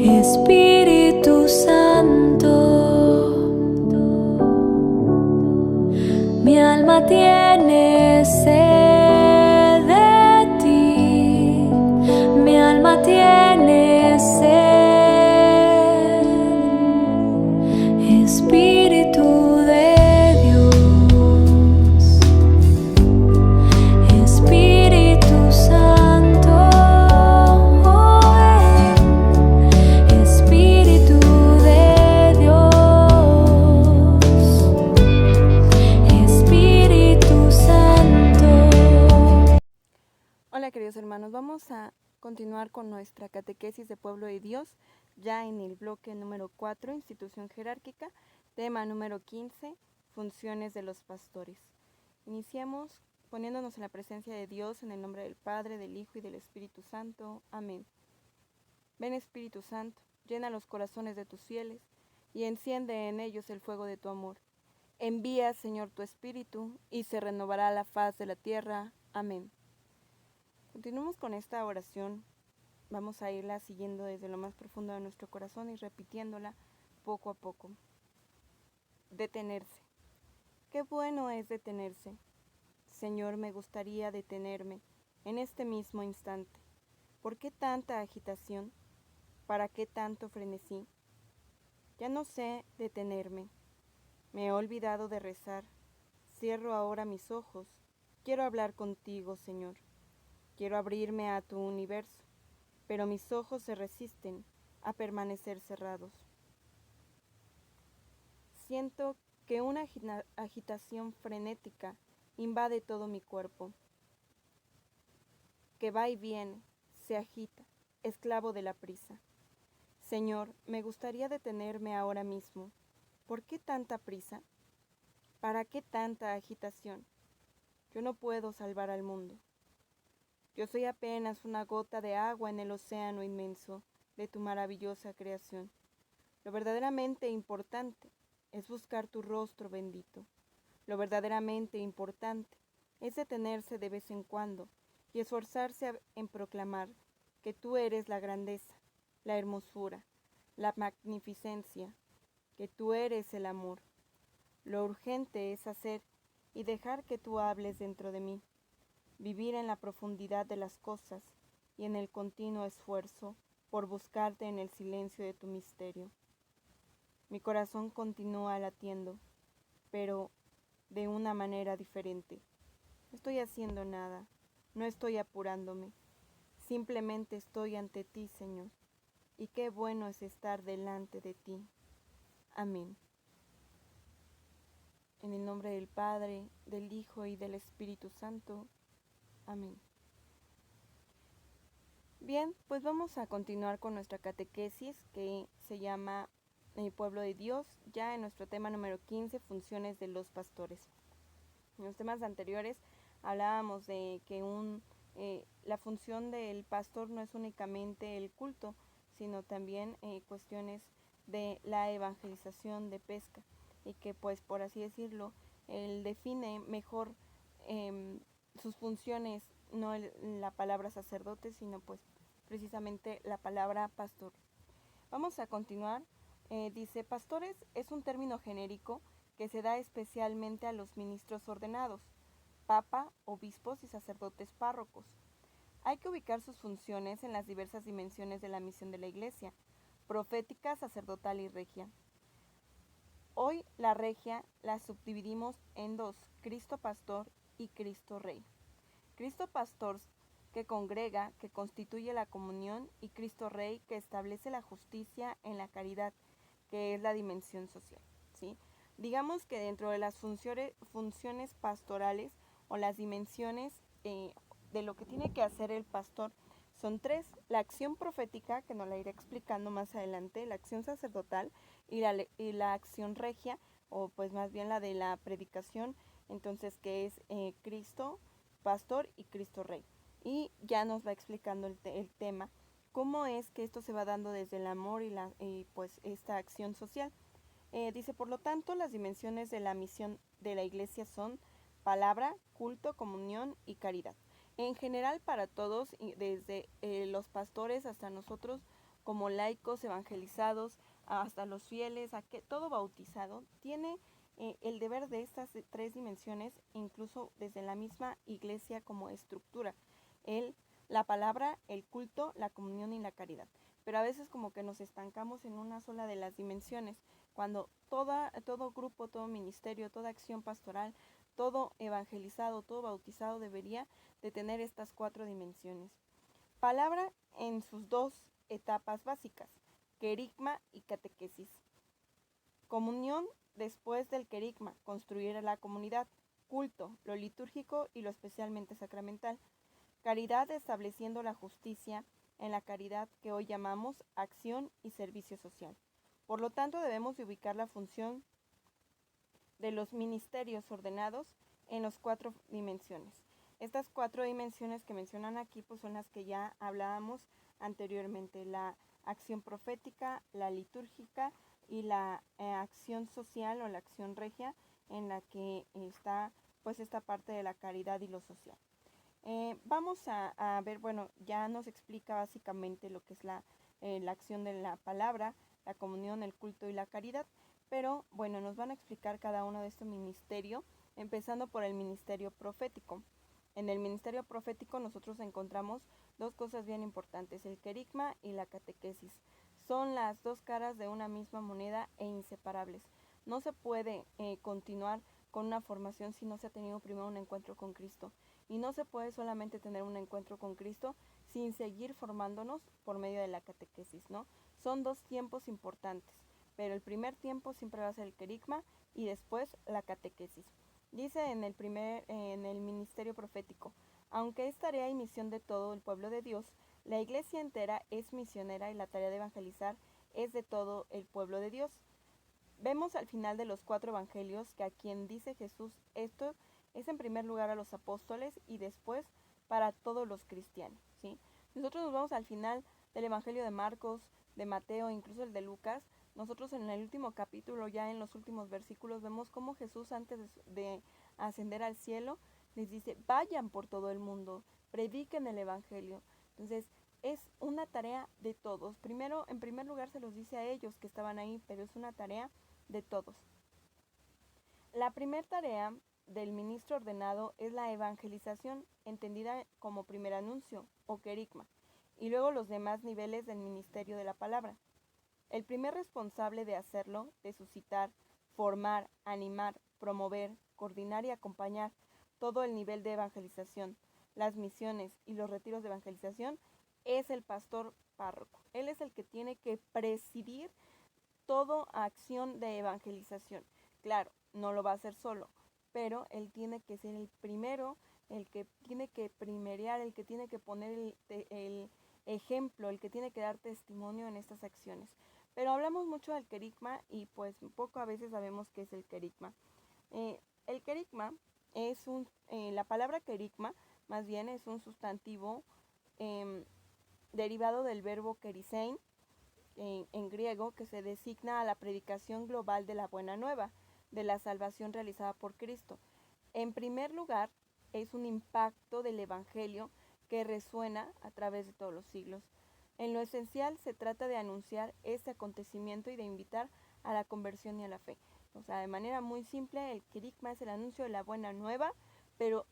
Espíritu Santo, mi alma tiene sed de ti, mi alma tiene sed, Espíritu de Dios, Espíritu Santo, Espíritu de Dios, Espíritu Santo. Hola queridos hermanos, vamos a continuar con nuestra catequesis de Pueblo de Dios, ya en el bloque número 4, institución jerárquica, tema número 15, funciones de los pastores. Iniciamos poniéndonos en la presencia de Dios en el nombre del Padre, del Hijo y del Espíritu Santo. Amén. Ven Espíritu Santo, llena los corazones de tus fieles y enciende en ellos el fuego de tu amor. Envía, Señor, tu Espíritu y se renovará la faz de la tierra. Amén. Continuamos con esta oración. Vamos a irla siguiendo desde lo más profundo de nuestro corazón y repitiéndola poco a poco. Detenerse. Qué bueno es detenerse. Señor, me gustaría detenerme en este mismo instante. ¿Por qué tanta agitación? ¿Para qué tanto frenesí? Ya no sé detenerme. Me he olvidado de rezar. Cierro ahora mis ojos. Quiero hablar contigo, Señor. Quiero abrirme a tu universo, pero mis ojos se resisten a permanecer cerrados. Siento que una agitación frenética invade todo mi cuerpo, que va y viene, se agita, esclavo de la prisa. Señor, me gustaría detenerme ahora mismo. ¿Por qué tanta prisa? ¿Para qué tanta agitación? Yo no puedo salvar al mundo. Yo soy apenas una gota de agua en el océano inmenso de tu maravillosa creación. Lo verdaderamente importante es buscar tu rostro bendito. Lo verdaderamente importante es detenerse de vez en cuando y esforzarse en proclamar que tú eres la grandeza, la hermosura, la magnificencia, que tú eres el amor. Lo urgente es hacer y dejar que tú hables dentro de mí, vivir en la profundidad de las cosas y en el continuo esfuerzo por buscarte en el silencio de tu misterio. Mi corazón continúa latiendo, pero de una manera diferente. No estoy haciendo nada, no estoy apurándome, simplemente estoy ante ti, Señor, y qué bueno es estar delante de ti. Amén. En el nombre del Padre, del Hijo y del Espíritu Santo. Amén. Bien, pues vamos a continuar con nuestra catequesis que se llama Pueblo de Dios, ya en nuestro tema número 15, funciones de los pastores. En los temas anteriores hablábamos de que la función del pastor no es únicamente el culto, sino también cuestiones de la evangelización, de pesca, y que pues por así decirlo, él define mejor sus funciones, no la palabra sacerdote, sino pues precisamente la palabra pastor. Vamos a continuar. Dice, pastores es un término genérico que se da especialmente a los ministros ordenados, papa, obispos y sacerdotes párrocos. Hay que ubicar sus funciones en las diversas dimensiones de la misión de la Iglesia, profética, sacerdotal y regia. Hoy la regia la subdividimos en dos, Cristo Pastor y Cristo Rey. Cristo Pastor, que congrega, que constituye la comunión, y Cristo Rey, que establece la justicia en la caridad, que es la dimensión social, ¿sí? Digamos que dentro de las funciones pastorales o las dimensiones de lo que tiene que hacer el pastor son tres: la acción profética, que nos la iré explicando más adelante, la acción sacerdotal y la acción regia, o pues más bien la de la predicación, entonces que es Cristo Pastor y Cristo Rey. Y ya nos va explicando el tema, cómo es que esto se va dando desde el amor y pues esta acción social. Dice, por lo tanto, las dimensiones de la misión de la Iglesia son palabra, culto, comunión y caridad. En general para todos, desde los pastores hasta nosotros, como laicos, evangelizados, hasta los fieles, a que todo bautizado tiene el deber de estas tres dimensiones, incluso desde la misma iglesia como estructura, la palabra, el culto, la comunión y la caridad. Pero a veces como que nos estancamos en una sola de las dimensiones, cuando todo grupo, todo ministerio, toda acción pastoral, todo evangelizado, todo bautizado debería de tener estas cuatro dimensiones. Palabra en sus dos etapas básicas, querigma y catequesis. Comunión después del querigma, construir la comunidad. Culto, lo litúrgico y lo especialmente sacramental. Caridad, estableciendo la justicia en la caridad que hoy llamamos acción y servicio social. Por lo tanto, debemos de ubicar la función de los ministerios ordenados en las cuatro dimensiones. Estas cuatro dimensiones que mencionan aquí pues son las que ya hablábamos anteriormente: la acción profética, la litúrgica y la acción social o la acción regia, en la que está pues esta parte de la caridad y lo social. Vamos a ver, bueno, ya nos explica básicamente lo que es la acción de la palabra, la comunión, el culto y la caridad, pero bueno, nos van a explicar cada uno de estos ministerios, empezando por el ministerio profético. En el ministerio profético nosotros encontramos dos cosas bien importantes: el querigma y la catequesis. Son las dos caras de una misma moneda e inseparables. No se puede continuar con una formación si no se ha tenido primero un encuentro con Cristo. Y no se puede solamente tener un encuentro con Cristo sin seguir formándonos por medio de la catequesis, ¿no? Son dos tiempos importantes, pero el primer tiempo siempre va a ser el querigma y después la catequesis. Dice en el ministerio profético: aunque es tarea y misión de todo el pueblo de Dios, la iglesia entera es misionera y la tarea de evangelizar es de todo el pueblo de Dios. Vemos al final de los cuatro evangelios que a quien dice Jesús esto es en primer lugar a los apóstoles y después para todos los cristianos, ¿sí? Nosotros nos vamos al final del evangelio de Marcos, de Mateo, incluso el de Lucas. Nosotros en el último capítulo, ya en los últimos versículos, vemos cómo Jesús, antes de ascender al cielo, les dice: vayan por todo el mundo, prediquen el evangelio. Entonces es una tarea de todos. Primero, en primer lugar, se los dice a ellos que estaban ahí, pero es una tarea de todos. La primera tarea del ministro ordenado es la evangelización, entendida como primer anuncio o querigma, y luego los demás niveles del ministerio de la palabra. El primer responsable de hacerlo, de suscitar, formar, animar, promover, coordinar y acompañar todo el nivel de evangelización, las misiones y los retiros de evangelización, es el pastor párroco. Él es el que tiene que presidir toda acción de evangelización. Claro, no lo va a hacer solo, pero él tiene que ser el primero, el que tiene que primerear, el que tiene que poner el ejemplo, el que tiene que dar testimonio en estas acciones. Pero hablamos mucho del querigma y pues poco a veces sabemos qué es el querigma. El querigma es la palabra querigma más bien es un sustantivo derivado del verbo kerisein, en griego, que se designa a la predicación global de la buena nueva, de la salvación realizada por Cristo. En primer lugar, es un impacto del Evangelio que resuena a través de todos los siglos. En lo esencial se trata de anunciar este acontecimiento y de invitar a la conversión y a la fe. O sea, de manera muy simple, el querigma es el anuncio de la buena nueva, pero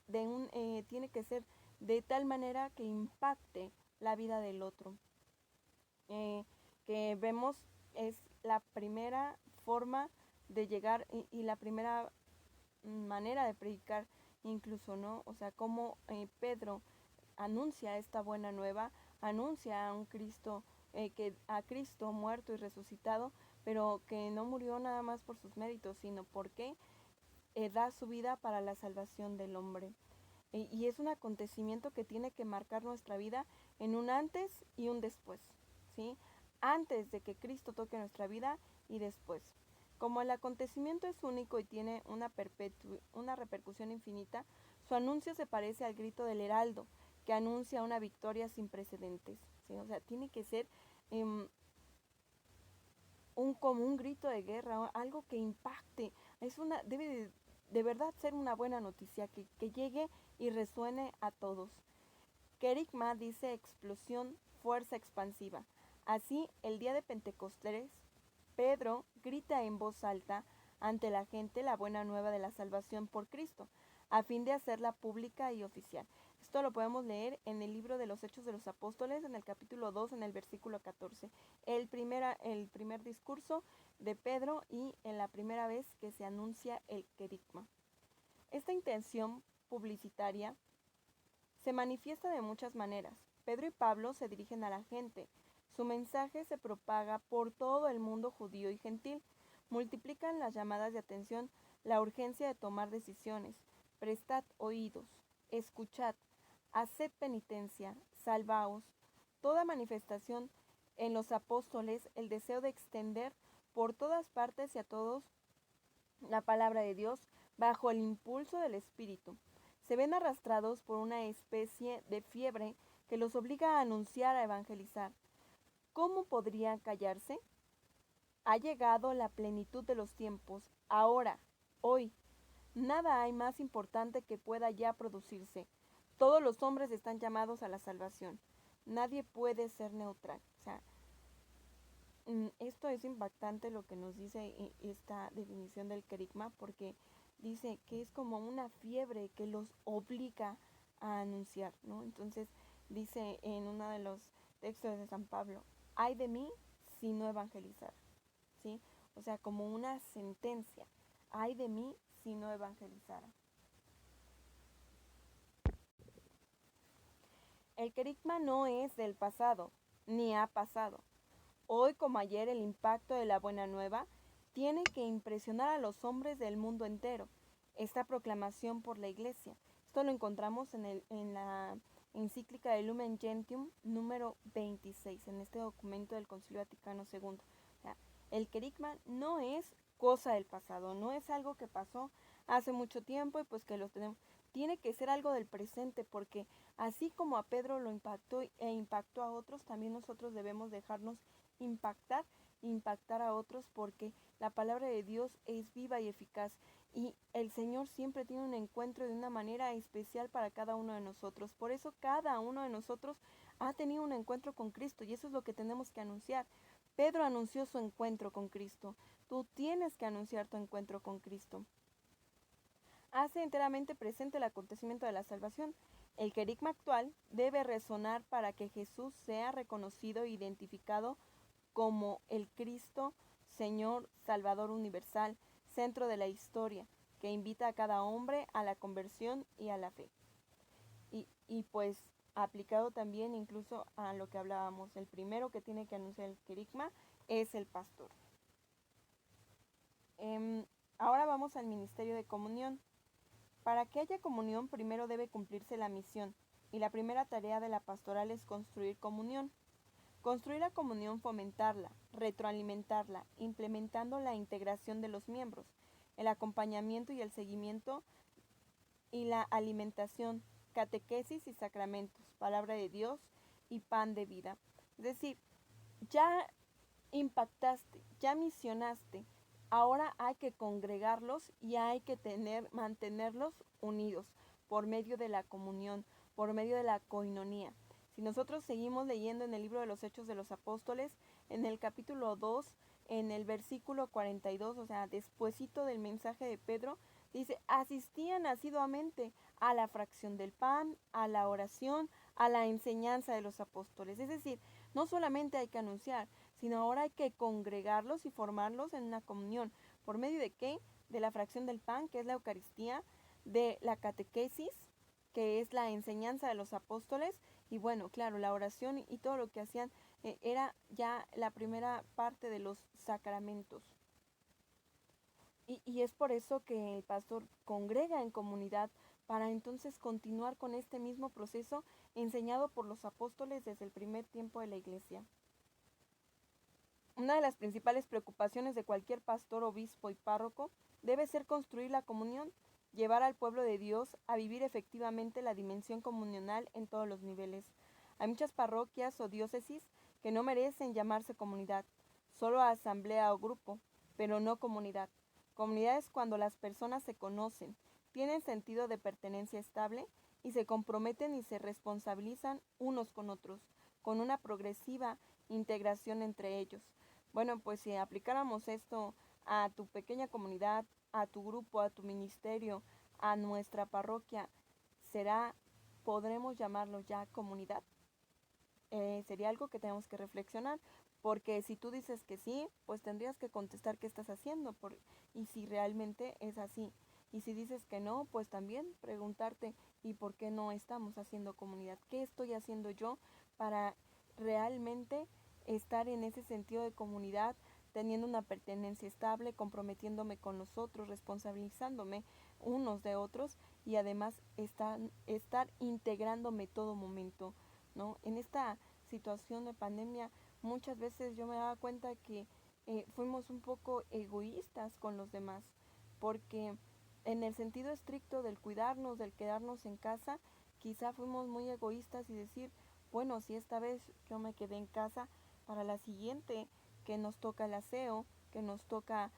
tiene que ser de tal manera que impacte la vida del otro. Que vemos es la primera forma de llegar y la primera manera de predicar incluso, ¿no? O sea, como Pedro anuncia esta buena nueva, anuncia a un Cristo, a Cristo muerto y resucitado, pero que no murió nada más por sus méritos, sino porque da su vida para la salvación del hombre. Y es un acontecimiento que tiene que marcar nuestra vida en un antes y un después, ¿sí? Antes de que Cristo toque nuestra vida y después. Como el acontecimiento es único y tiene una repercusión infinita, su anuncio se parece al grito del heraldo, que anuncia una victoria sin precedentes, ¿sí? O sea, tiene que ser como un grito de guerra, algo que impacte. Debe de verdad ser una buena noticia, que llegue y resuene a todos. Querigma dice explosión, fuerza expansiva. Así, el día de Pentecostés, Pedro grita en voz alta ante la gente la buena nueva de la salvación por Cristo, a fin de hacerla pública y oficial. Esto lo podemos leer en el libro de los Hechos de los Apóstoles, en el capítulo 2, en el versículo 14. El primer discurso de Pedro y en la primera vez que se anuncia el querigma. Esta intención publicitaria se manifiesta de muchas maneras. Pedro y Pablo se dirigen a la gente. Su mensaje se propaga por todo el mundo judío y gentil. Multiplican las llamadas de atención, la urgencia de tomar decisiones. Prestad oídos, escuchad, haced penitencia, salvaos. Toda manifestación en los apóstoles, el deseo de extender por todas partes y a todos la palabra de Dios bajo el impulso del Espíritu. Se ven arrastrados por una especie de fiebre que los obliga a anunciar, a evangelizar. ¿Cómo podrían callarse? Ha llegado la plenitud de los tiempos. Ahora, hoy, nada hay más importante que pueda ya producirse. Todos los hombres están llamados a la salvación. Nadie puede ser neutral. O sea, esto es impactante lo que nos dice esta definición del querigma, porque dice que es como una fiebre que los obliga a anunciar, ¿no? Entonces dice en uno de los textos de San Pablo, ay de mí si no evangelizar, ¿sí? O sea, como una sentencia, ay de mí si no evangelizara. El querigma no es del pasado, ni ha pasado. Hoy como ayer el impacto de la buena nueva tiene que impresionar a los hombres del mundo entero. Esta proclamación por la Iglesia. Esto lo encontramos en la encíclica de Lumen Gentium número 26, en este documento del Concilio Vaticano II. O sea, el querigma no es cosa del pasado, no es algo que pasó hace mucho tiempo y pues que lo tenemos. Tiene que ser algo del presente, porque así como a Pedro lo impactó e impactó a otros, también nosotros debemos dejarnos impactar a otros, porque la palabra de Dios es viva y eficaz y el Señor siempre tiene un encuentro de una manera especial para cada uno de nosotros. Por eso cada uno de nosotros ha tenido un encuentro con Cristo y eso es lo que tenemos que anunciar. Pedro anunció su encuentro con Cristo. Tú tienes que anunciar tu encuentro con Cristo. Hace enteramente presente el acontecimiento de la salvación. El querigma actual debe resonar para que Jesús sea reconocido e identificado como el Cristo, Señor, Salvador universal, centro de la historia, que invita a cada hombre a la conversión y a la fe. Y pues aplicado también incluso a lo que hablábamos, el primero que tiene que anunciar el querigma es el pastor. Ahora vamos al ministerio de comunión. Para que haya comunión primero debe cumplirse la misión, y la primera tarea de la pastoral es construir comunión. Construir la comunión, fomentarla, retroalimentarla, implementando la integración de los miembros, el acompañamiento y el seguimiento y la alimentación, catequesis y sacramentos, palabra de Dios y pan de vida. Es decir, ya impactaste, ya misionaste, ahora hay que congregarlos y hay que mantenerlos unidos por medio de la comunión, por medio de la coinonía. Si nosotros seguimos leyendo en el libro de los Hechos de los Apóstoles, en el capítulo 2, en el versículo 42, o sea, despuesito del mensaje de Pedro, dice, asistían asiduamente a la fracción del pan, a la oración, a la enseñanza de los apóstoles. Es decir, no solamente hay que anunciar, sino ahora hay que congregarlos y formarlos en una comunión. ¿Por medio de qué? De la fracción del pan, que es la Eucaristía, de la catequesis, que es la enseñanza de los apóstoles, y bueno, claro, la oración y todo lo que hacían era ya la primera parte de los sacramentos. Y es por eso que el pastor congrega en comunidad para entonces continuar con este mismo proceso enseñado por los apóstoles desde el primer tiempo de la iglesia. Una de las principales preocupaciones de cualquier pastor, obispo y párroco debe ser construir la comunión, llevar al pueblo de Dios a vivir efectivamente la dimensión comunional en todos los niveles. Hay muchas parroquias o diócesis que no merecen llamarse comunidad, solo asamblea o grupo, pero no comunidad. Comunidad es cuando las personas se conocen, tienen sentido de pertenencia estable y se comprometen y se responsabilizan unos con otros, con una progresiva integración entre ellos. Bueno, pues si aplicáramos esto a tu pequeña comunidad, a tu grupo, a tu ministerio, a nuestra parroquia, ¿podremos llamarlo ya comunidad? Sería algo que tenemos que reflexionar, porque si tú dices que sí, pues tendrías que contestar qué estás haciendo y si realmente es así. Y si dices que no, pues también preguntarte ¿y por qué no estamos haciendo comunidad? ¿Qué estoy haciendo yo para realmente estar en ese sentido de comunidad, teniendo una pertenencia estable, comprometiéndome con los otros, responsabilizándome unos de otros y además estar integrándome todo momento, ¿no? En esta situación de pandemia muchas veces yo me daba cuenta que fuimos un poco egoístas con los demás, porque en el sentido estricto del cuidarnos, del quedarnos en casa, quizá fuimos muy egoístas y decir, bueno, si esta vez yo me quedé en casa, para la siguiente que nos toca el aseo, que nos toca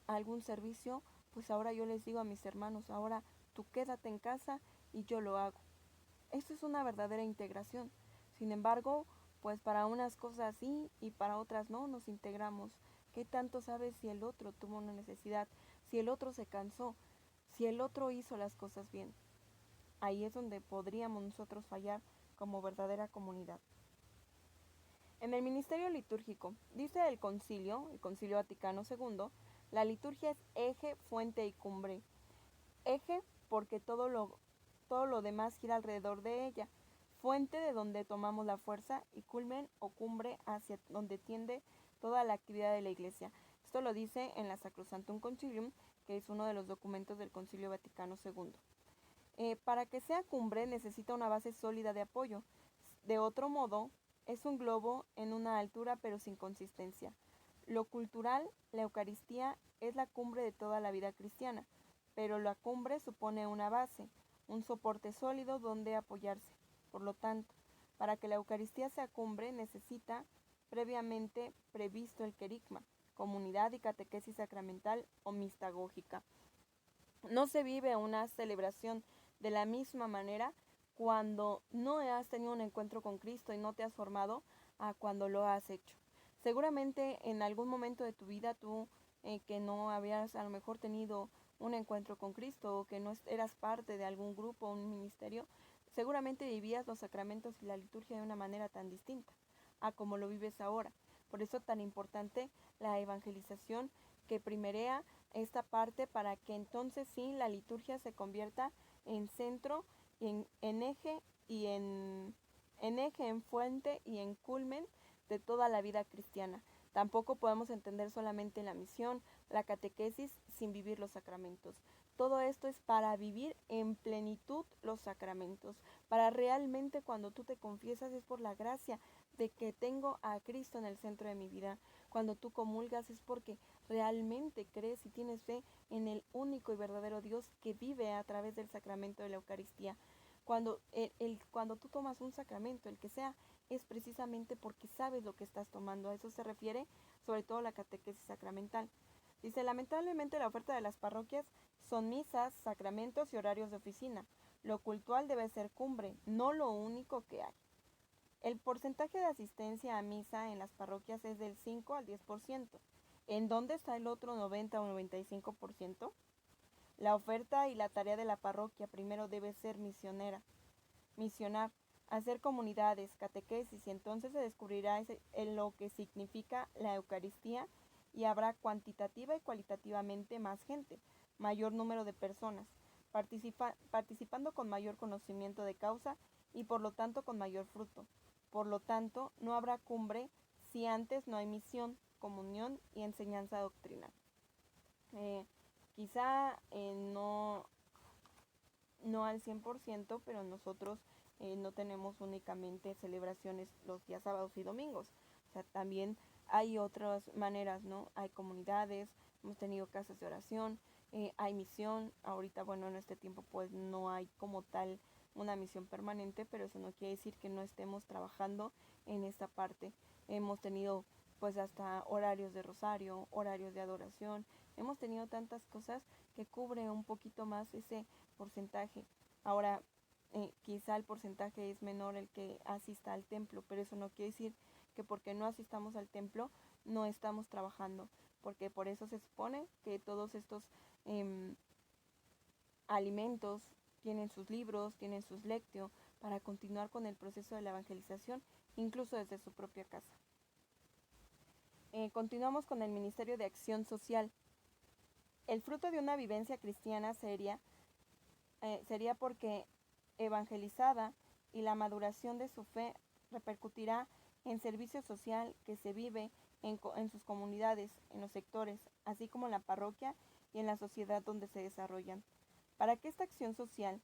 algún servicio, pues ahora yo les digo a mis hermanos, ahora tú quédate en casa y yo lo hago. Esto es una verdadera integración. Sin embargo, pues para unas cosas sí y para otras no nos integramos. ¿Qué tanto sabes si el otro tuvo una necesidad? Si el otro se cansó, si el otro hizo las cosas bien. Ahí es donde podríamos nosotros fallar como verdadera comunidad. En el ministerio litúrgico, dice el Concilio Vaticano II, la liturgia es eje, fuente y cumbre. Eje porque todo lo demás gira alrededor de ella, fuente de donde tomamos la fuerza y culmen o cumbre hacia donde tiende toda la actividad de la Iglesia. Esto lo dice en la Sacrosanctum Concilium, que es uno de los documentos del Concilio Vaticano II. Para que sea cumbre necesita una base sólida de apoyo. De otro modo, es un globo en una altura pero sin consistencia. Lo cultural, la Eucaristía, es la cumbre de toda la vida cristiana, pero la cumbre supone una base, un soporte sólido donde apoyarse. Por lo tanto, para que la Eucaristía sea cumbre necesita previamente previsto el querigma, comunidad y catequesis sacramental o mistagógica. No se vive una celebración de la misma manera cuando no has tenido un encuentro con Cristo y no te has formado a cuando lo has hecho. Seguramente en algún momento de tu vida tú que no habías a lo mejor tenido un encuentro con Cristo o que no eras parte de algún grupo o un ministerio, seguramente vivías los sacramentos y la liturgia de una manera tan distinta a como lo vives ahora. Por eso tan importante la evangelización que primerea esta parte para que entonces sí la liturgia se convierta en centro, en eje y en eje, en fuente y en culmen de toda la vida cristiana. Tampoco podemos entender solamente la misión, la catequesis sin vivir los sacramentos. Todo esto es para vivir en plenitud los sacramentos, para realmente cuando tú te confiesas es por la gracia de que tengo a Cristo en el centro de mi vida. Cuando tú comulgas es porque realmente crees y tienes fe en el único y verdadero Dios que vive a través del sacramento de la Eucaristía. Cuando tú tomas un sacramento, el que sea, es precisamente porque sabes lo que estás tomando. A eso se refiere sobre todo la catequesis sacramental. Dice, lamentablemente la oferta de las parroquias son misas, sacramentos y horarios de oficina. Lo cultural debe ser cumbre, no lo único que hay. El porcentaje de asistencia a misa en las parroquias es del 5 al 10%. ¿En dónde está el otro 90 o 95%? La oferta y la tarea de la parroquia primero debe ser misionar, hacer comunidades, catequesis, y entonces se descubrirá en lo que significa la Eucaristía y habrá cuantitativa y cualitativamente más gente, mayor número de personas, participando con mayor conocimiento de causa y por lo tanto con mayor fruto. Por lo tanto, no habrá cumbre si antes no hay misión, comunión y enseñanza doctrinal. Quizá no al 100%, pero nosotros no tenemos únicamente celebraciones los días sábados y domingos. O sea, también hay otras maneras, ¿no? Hay comunidades, hemos tenido casas de oración, hay misión. Ahorita, bueno, en este tiempo pues no hay como tal una misión permanente, pero eso no quiere decir que no estemos trabajando en esta parte. Hemos tenido pues hasta horarios de rosario, horarios de adoración, hemos tenido tantas cosas que cubre un poquito más ese porcentaje. Ahora, quizá el porcentaje es menor el que asista al templo, pero eso no quiere decir que porque no asistamos al templo no estamos trabajando, porque por eso se supone que todos estos alimentos tienen sus libros, tienen sus lectio, para continuar con el proceso de la evangelización, incluso desde su propia casa. Continuamos con el Ministerio de Acción Social. El fruto de una vivencia cristiana sería porque evangelizada y la maduración de su fe repercutirá en servicio social que se vive en sus comunidades, en los sectores, así como en la parroquia y en la sociedad donde se desarrollan. Para que esta acción social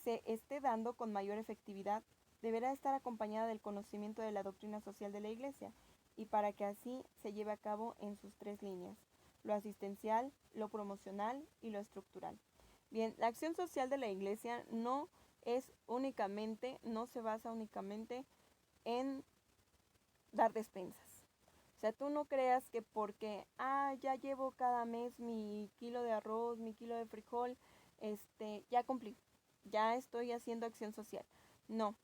se esté dando con mayor efectividad, deberá estar acompañada del conocimiento de la doctrina social de la Iglesia, y para que así se lleve a cabo en sus tres líneas: lo asistencial, lo promocional y lo estructural. Bien, la acción social de la Iglesia no se basa únicamente en dar despensas. O sea, tú no creas que porque, ya llevo cada mes mi kilo de arroz, mi kilo de frijol, ya cumplí, ya estoy haciendo acción social. No,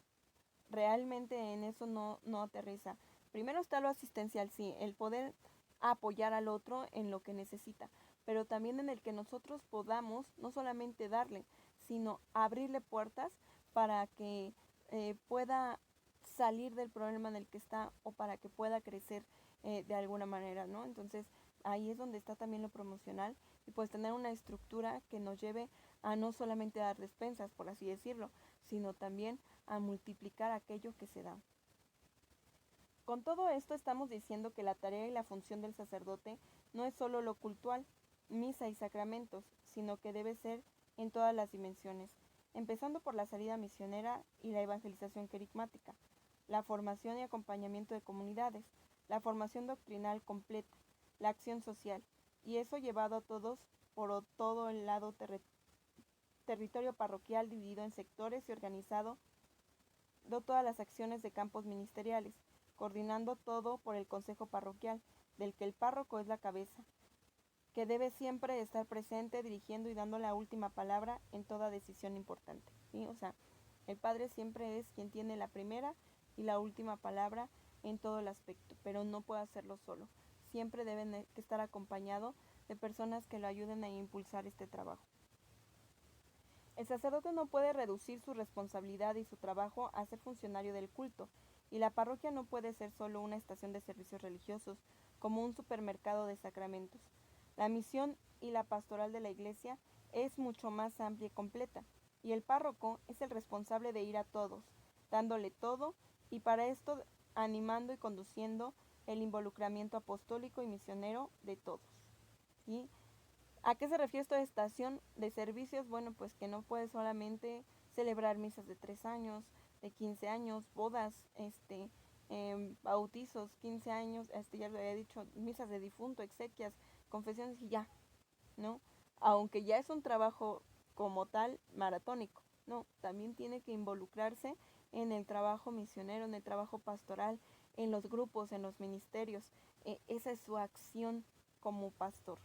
realmente en eso no aterriza. Primero está lo asistencial, sí, el poder apoyar al otro en lo que necesita, pero también en el que nosotros podamos no solamente darle, sino abrirle puertas para que pueda salir del problema en el que está, o para que pueda crecer de alguna manera, ¿no? Entonces ahí es donde está también lo promocional, y pues tener una estructura que nos lleve a no solamente dar despensas, por así decirlo, sino también a multiplicar aquello que se da. Con todo esto estamos diciendo que la tarea y la función del sacerdote no es solo lo cultual, misa y sacramentos, sino que debe ser en todas las dimensiones, empezando por la salida misionera y la evangelización querigmática, la formación y acompañamiento de comunidades, la formación doctrinal completa, la acción social, y eso llevado a todos por todo el lado territorio parroquial dividido en sectores y organizado todas las acciones de campos ministeriales, coordinando todo por el consejo parroquial, del que el párroco es la cabeza, que debe siempre estar presente, dirigiendo y dando la última palabra en toda decisión importante, ¿sí? O sea, el padre siempre es quien tiene la primera y la última palabra en todo el aspecto, pero no puede hacerlo solo. Siempre deben estar acompañado de personas que lo ayuden a impulsar este trabajo. El sacerdote no puede reducir su responsabilidad y su trabajo a ser funcionario del culto, y la parroquia no puede ser solo una estación de servicios religiosos, como un supermercado de sacramentos. La misión y la pastoral de la Iglesia es mucho más amplia y completa, y el párroco es el responsable de ir a todos, dándole todo, y para esto animando y conduciendo el involucramiento apostólico y misionero de todos, ¿sí? ¿A qué se refiere esta estación de servicios? Bueno, pues que no puede solamente celebrar misas de 3 años, de 15 años, bodas, bautizos, 15 años, ya lo había dicho, misas de difunto, exequias, confesiones y ya, ¿no? Aunque ya es un trabajo como tal maratónico, ¿no? También tiene que involucrarse en el trabajo misionero, en el trabajo pastoral, en los grupos, en los ministerios. Esa es su acción como pastor.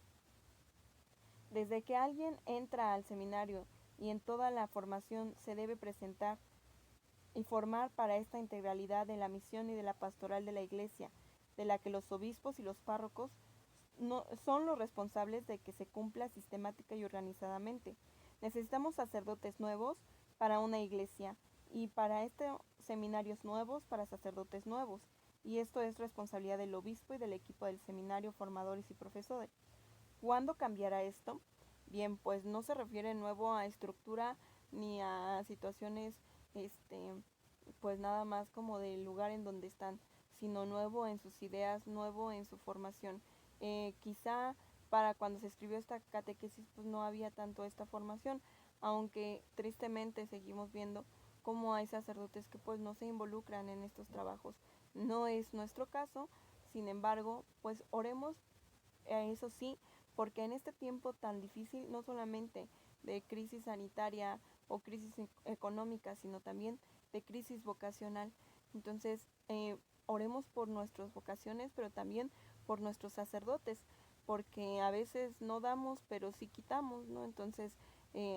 Desde que alguien entra al seminario y en toda la formación se debe presentar y formar para esta integralidad de la misión y de la pastoral de la Iglesia, de la que los obispos y los párrocos son los responsables de que se cumpla sistemática y organizadamente. Necesitamos sacerdotes nuevos para una iglesia, y para seminarios nuevos para sacerdotes nuevos, y esto es responsabilidad del obispo y del equipo del seminario, formadores y profesores. ¿Cuándo cambiará esto? Bien, pues no se refiere nuevo a estructura ni a situaciones, pues nada más como del lugar en donde están, sino nuevo en sus ideas, nuevo en su formación. Quizá para cuando se escribió esta catequesis pues no había tanto esta formación, aunque tristemente seguimos viendo cómo hay sacerdotes que pues no se involucran en estos trabajos. No es nuestro caso, sin embargo, pues oremos, eso sí, porque en este tiempo tan difícil, no solamente de crisis sanitaria o crisis económica, sino también de crisis vocacional. Entonces, oremos por nuestras vocaciones, pero también por nuestros sacerdotes, porque a veces no damos, pero sí quitamos, ¿no? Entonces,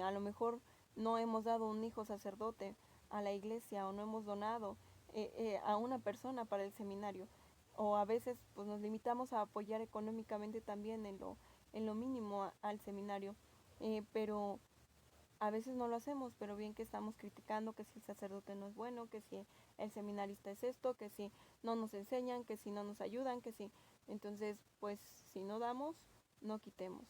a lo mejor no hemos dado un hijo sacerdote a la iglesia, o no hemos donado a una persona para el seminario. o a veces pues nos limitamos a apoyar económicamente también en lo mínimo al seminario, pero a veces no lo hacemos, pero bien que estamos criticando que si el sacerdote no es bueno, que si el seminarista es esto, que si no nos enseñan, que si no nos ayudan, que si... Entonces, pues si no damos, no quitemos,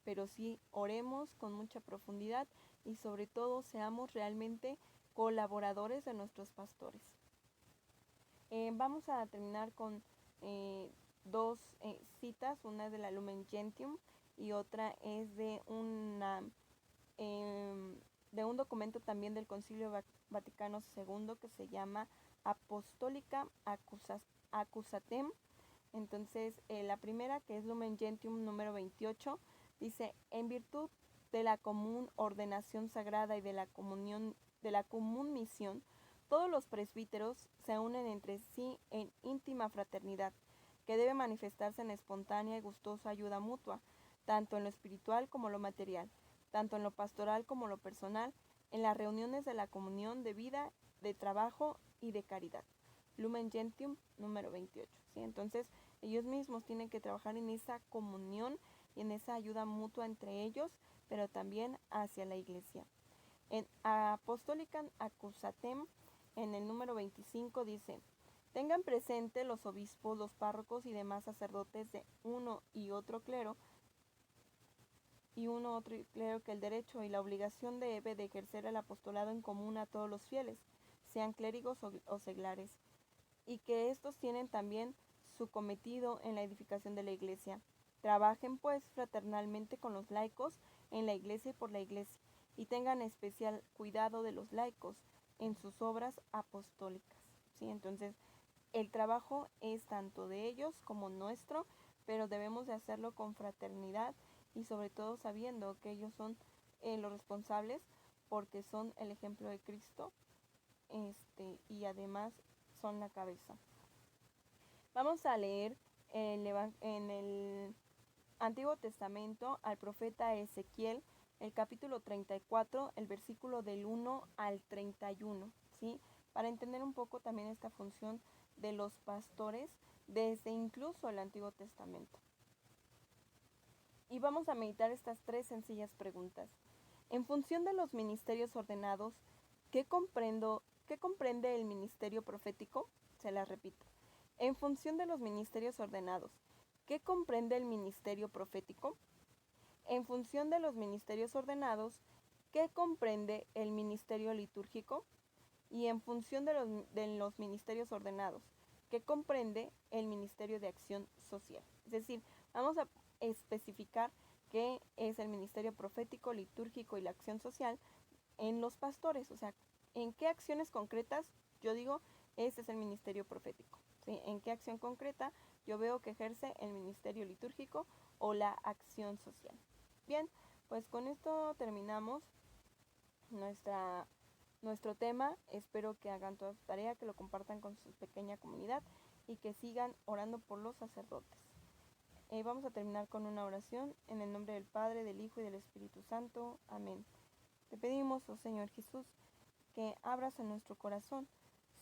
pero sí oremos con mucha profundidad y sobre todo seamos realmente colaboradores de nuestros pastores. Vamos a terminar con dos citas, una es de la Lumen Gentium y otra es de un documento también del Concilio Vaticano II que se llama Apostólica Accusatem. Entonces, la primera, que es Lumen Gentium número 28, dice: en virtud de la común ordenación sagrada y de la común misión, todos los presbíteros se unen entre sí en íntima fraternidad, que debe manifestarse en espontánea y gustosa ayuda mutua, tanto en lo espiritual como lo material, tanto en lo pastoral como lo personal, en las reuniones de la comunión de vida, de trabajo y de caridad. Lumen Gentium número 28. ¿Sí? Entonces, ellos mismos tienen que trabajar en esa comunión y en esa ayuda mutua entre ellos, pero también hacia la iglesia. En Apostolicam Accusatem, en el número 25, dice: tengan presente los obispos, los párrocos y demás sacerdotes de uno y otro clero que el derecho y la obligación debe de ejercer el apostolado en común a todos los fieles, sean clérigos o seglares, y que estos tienen también su cometido en la edificación de la iglesia. Trabajen pues fraternalmente con los laicos en la iglesia y por la iglesia, y tengan especial cuidado de los laicos en sus obras apostólicas. ¿Sí? Entonces, el trabajo es tanto de ellos como nuestro, pero debemos de hacerlo con fraternidad y sobre todo sabiendo que ellos son los responsables porque son el ejemplo de Cristo, y además son la cabeza. Vamos a leer en el Antiguo Testamento al profeta Ezequiel, el capítulo 34, el versículo del 1 al 31, ¿sí? Para entender un poco también esta función de los pastores desde incluso el Antiguo Testamento. Y vamos a meditar estas tres sencillas preguntas. En función de los ministerios ordenados, ¿qué comprende el ministerio profético? Se las repito. En función de los ministerios ordenados, ¿qué comprende el ministerio profético? En función de los ministerios ordenados, ¿qué comprende el ministerio litúrgico? Y en función de los ministerios ordenados, ¿qué comprende el ministerio de acción social? Es decir, vamos a especificar qué es el ministerio profético, litúrgico y la acción social en los pastores, o sea, en qué acciones concretas yo digo, este es el ministerio profético, ¿sí? En qué acción concreta yo veo que ejerce el ministerio litúrgico o la acción social. Bien, pues con esto terminamos nuestro tema. Espero que hagan toda su tarea, que lo compartan con su pequeña comunidad y que sigan orando por los sacerdotes. Vamos a terminar con una oración en el nombre del Padre, del Hijo y del Espíritu Santo. Amén. Te pedimos, oh Señor Jesús, que abras en nuestro corazón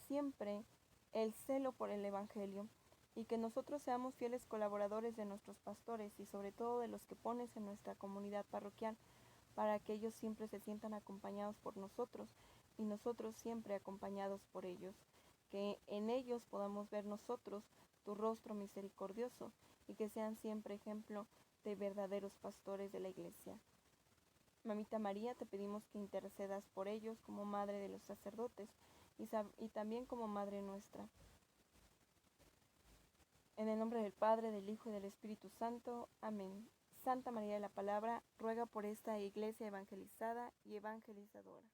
siempre el celo por el Evangelio y que nosotros seamos fieles colaboradores de nuestros pastores y sobre todo de los que pones en nuestra comunidad parroquial, para que ellos siempre se sientan acompañados por nosotros y nosotros siempre acompañados por ellos, que en ellos podamos ver nosotros tu rostro misericordioso y que sean siempre ejemplo de verdaderos pastores de la iglesia. Mamita María, te pedimos que intercedas por ellos como Madre de los sacerdotes y también como Madre nuestra. En el nombre del Padre, del Hijo y del Espíritu Santo. Amén. Santa María de la Palabra, ruega por esta iglesia evangelizada y evangelizadora.